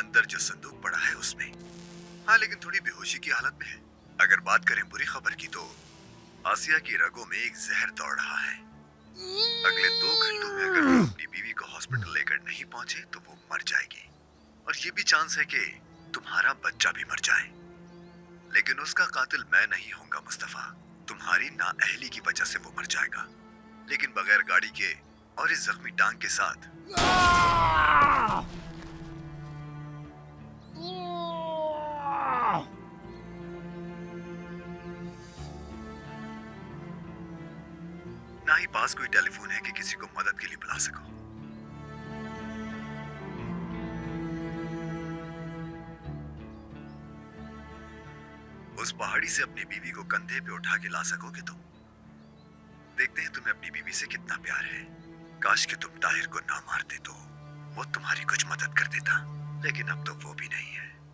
अंदर जो संदूक पड़ा है उसमें। हाँ, लेकिन थोड़ी बेहोशी की हालत में है। अगर बात करें बुरी खबर की तो आसिया की रगों में एक जहर दौड़ रहा है। अगले 2 घंटों में अगर वो अपनी बीवी को हॉस्पिटल लेकर नहीं पहुंचे तो वो मर जाएगी, और ये भी चांस है कि तुम्हारा बच्चा भी मर जाए। लेकिन उसका कातिल मैं नहीं होऊंगा मुस्तफा। तुम्हारी नाअहली की वजह से वो मर जाएगा, लेकिन बगैर गाड़ी के और इस जख्मी टांग के साथ। ना ही पास कोई टेलीफोन है कि किसी को मदद के लिए बुला सको। उस पहाड़ी से अपनी बीवी को कंधे पे उठा के ला सकोगे तुम? देखते हैं तुम्हें अपनी बीवी से कितना प्यार है। काश कि तुम ताहिर को ना मारते तो वो तुम्हारी कुछ मदद कर देता, लेकिन अब तो वो भी नहीं है।